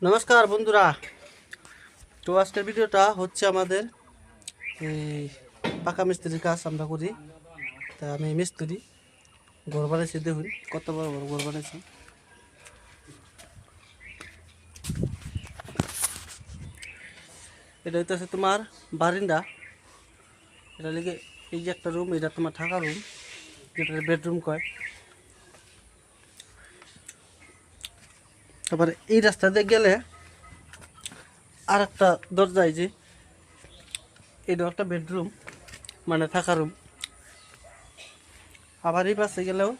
নমস্কার বন্ধুরা। তো আজকের ভিডিওটা হচ্ছে আমাদের এই পাকা মিস্ত্রির কাজ আমরা করি। তা আমি মিস্ত্রি, ঘর বানাইছি। দেখুন কত বড় বড় ঘর বানাইছি। এটা হইতেছে তোমার বারিন্দা। এটা লেগে এই যে একটা রুম, এটা তোমার থাকা রুম, যেটা বেডরুম কয়। তারপরে এই রাস্তা দিয়ে গেলে আর একটা দরজা, এই যে এটা একটা বেডরুম, মানে থাকা রুম। আবার এই পাশে গেলেও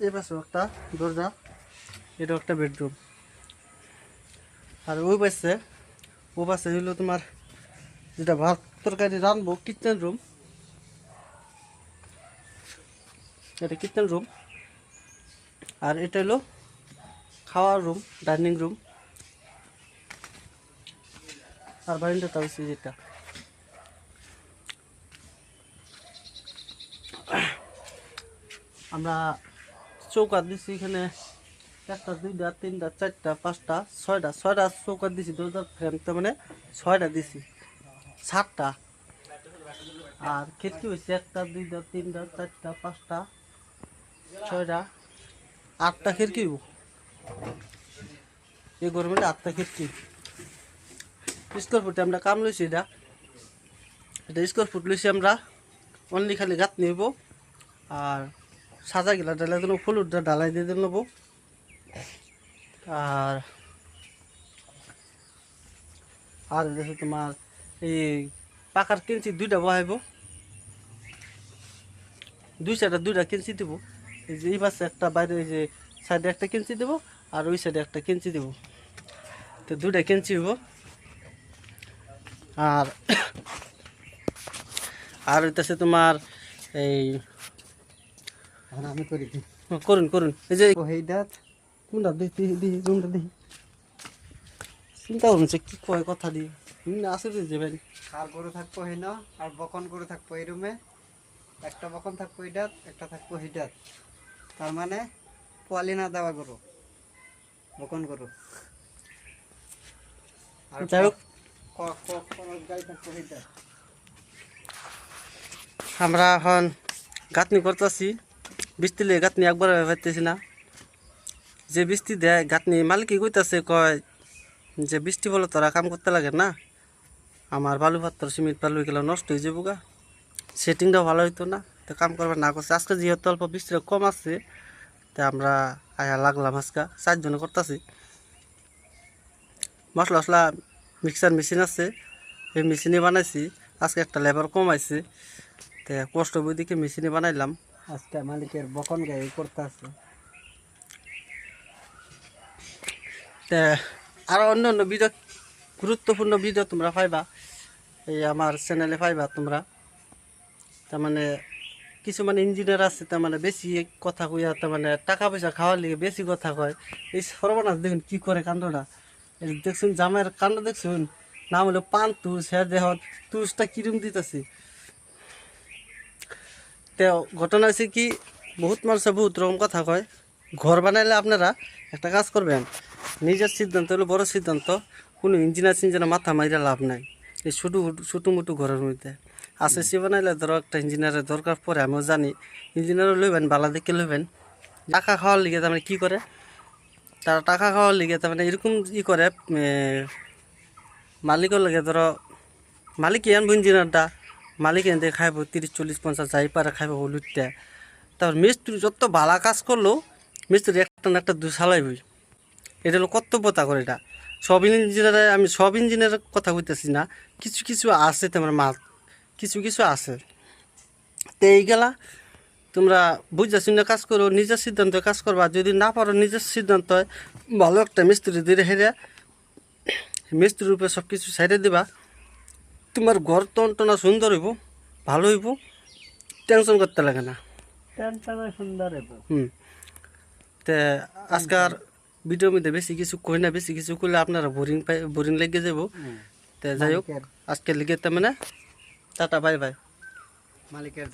এই পাশেও একটা দরজা, এটা একটা বেডরুম। আর ওই পাশে হইলো তোমার যেটা ভাত তরকারি রানবো, কিচেন রুম। এটা কিচেন রুম। আর এটা হলো খাওয়ার রুম, ডাইনিং রুম। আর বারিন্দাটা হচ্ছে যেটা, আমরা চৌকাত দিছি এখানে একটা, দুইটা, তিনটা, চারটা, পাঁচটা, ছয়টা চৌকাত দিছি। দরজার ফ্রেম তো মানে ছয়টা দিছি, 7টা। আর খিড়কি হয়েছে একটা, দুইটা, তিনটা, চারটা, পাঁচটা, ছয়টা, 8টা খিড়কি হইব। এই গরমে 8টা খিড়কি। স্কোয়ার ফুটে আমরা কাম লইছি। এটা স্কোয়ার ফুট লইছি আমরা। অনলি খালি গাঁত নিব আর সাজা গেলা ডালাই দেবো, ফুলুরটা ডালাই দিয়ে নেবো। আর আর দেখো তোমার এই পাকার কেঞ্চি 2টা বহাইব, দুই সাইডে 2টা কেঞ্চি দেবো। এই যে এই পাশে একটা, বাইরে এই যে সাইডে একটা কেঞ্চি দেবো, আর ওই সাইডে একটা কেঞ্চি দেবো। তো 2টা কেঞ্চি হইব। আর আর হইতেছে তোমার এই আমি করি করুন করুন। এই যে এইটা কোনটা দেখি রুমটা দেখি, চিন্তা করুন কি কয় কথা দিয়ে আসে যাবেন। আর গরু থাকবো হেন, আর বকন গরু থাকবো এই রুমে। একটা বকন থাকবো এইটাত, একটা থাকবো হিটাত। তার মানে পোয়ালি না দেওয়া গরু, বকন গরু। আর যাই হোক, গাই থাকবো হিটাত। আমরা এখন গাঁথনি করতেছি। বৃষ্টি লেগে গাঁথনি একবার পাইতেছি না। যে বৃষ্টি দেয় গাঁথনি মালিকই কইতাছে, কয় যে বৃষ্টি বলে তোরা কাম করতে লাগে না, আমার বালু পাত্র সিমেন্ট বালু এগুলো নষ্ট হয়ে যাবো গা, সেটিংটাও ভালো হইতো না। তো কাম করবার না করছে। আজকে যেহেতু অল্প বৃষ্টিটা কম আছে, তা আমরা আয়া লাগলাম। আজকে 4 জনে করতেছি। মশলা মিক্সার মেশিন আছে, এই মেশিনে বানাইছি। আজকে একটা লেবার কম আইছে, তো কষ্ট বই দিকে মেশিনে বানাইলাম। আজকে মালিকের বকন গাই করতে আছে। তে আরও অন্য অন্য ভিডিও, গুরুত্বপূর্ণ ভিডিও তোমরা পাইবা এই আমার চ্যানেলে পাইবা তোমরা। তার মানে কিছু মানে ইঞ্জিনিয়ার আছে, তার মানে বেশি কথা কইয়া, তার মানে টাকা পয়সা খাওয়ার লিগে বেশি কথা কয়। এই সর্বনাশ দেখুন কি করে কাণ্ডটা। এই দেখছুন জামাইয়ের কাণ্ড দেখছুন, নাম হলো পান তুষ। হ্যাঁ দেহ তুষটা কিরম দিতেছি। তো ঘটনা হয়েছে কি, বহুত মানুষে বহুত রকম কথা কয়। ঘর বানাইলে আপনারা একটা কাজ করবেন, নিজের সিদ্ধান্ত হলো বড় সিদ্ধান্ত। কোনো ইঞ্জিনিয়ার মাথা মাইরা লাভ নাই এই ছোটো মোটো ঘরের মধ্যে। আরসিসি বানাইলে ধরো একটা ইঞ্জিনিয়ারের দরকার পড়ে, আমিও জানি। ইঞ্জিনিয়ারও লইবেন, বালা দেখে লইবেন। টাকা খাওয়ার লিগে তার মানে কী করে, তারা টাকা খাওয়ার লিগে তার মানে এরকম করে। মালিকের লাগে ধরো, মালিক আনবো ইঞ্জিনিয়ারটা, মালিক এনে খাইব 30, 40, 50 যাই পারে খাইব হলুদটা। তারপর মিস্ত্রি যত ভালো কাজ করলো, মিস্ত্রি একটা না একটা দুই চালাইবই। এটা হলো কর্তব্যতা করে। এটা সব ইঞ্জিনিয়ার, আমি সব ইঞ্জিনিয়ারের কথা কইতেছি না, কিছু কিছু আছে তোমার মাল, কিছু কিছু আছে। তো এইগুলা তোমরা বুঝা শুনে কাজ করো, নিজের সিদ্ধান্ত কাজ করবা। যদি না পারো নিজের সিদ্ধান্ত হয়, ভালো একটা মিস্ত্রি দিয়ে হেরে মিস্ত্রির উপরে সব কিছু সাইডে দিবা, তোমার ঘর টনটনা সুন্দর হইব, ভালো হইব, টেনশন করতে লাগে না। সুন্দর। তে আজকার ভিডিওর মধ্যে বেশি কিছু কই না, বেশি কিছু করলে আপনারা বোরিং লেগে যাব। তে যাই হোক, আজকে লিগে তার মানে টাটা, বাই বাই। মালিকের